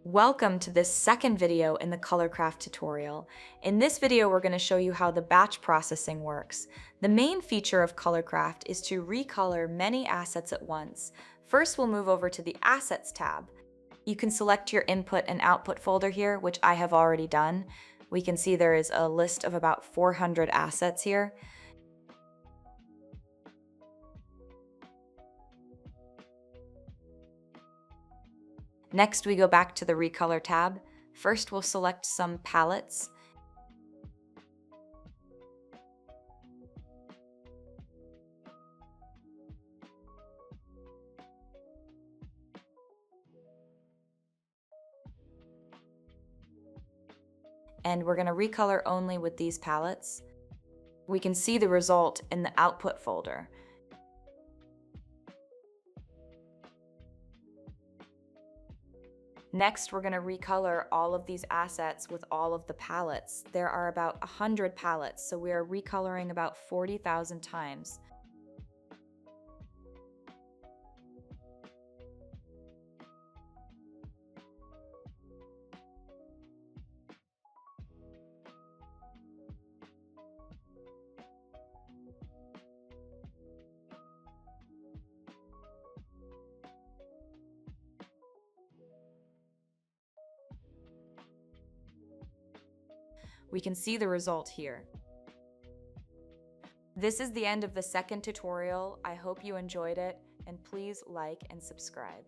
Welcome to this second video in the ColorCraft tutorial. In this video, we're going to show you how the batch processing works. The main feature of ColorCraft is to recolor many assets at once. First, we'll move over to the Assets tab. You can select your input and output folder here, which I have already done. We can see there is a list of about 400 assets here. Next, we go back to the Recolor tab. First, we'll select some palettes. And we're going to recolor only with these palettes. We can see the result in the output folder. Next, we're going to recolor all of these assets with all of the palettes. There are about 100 palettes, so we are recoloring about 40,000 times. We can see the result here. This is the end of the second tutorial. I hope you enjoyed it, and please like and subscribe.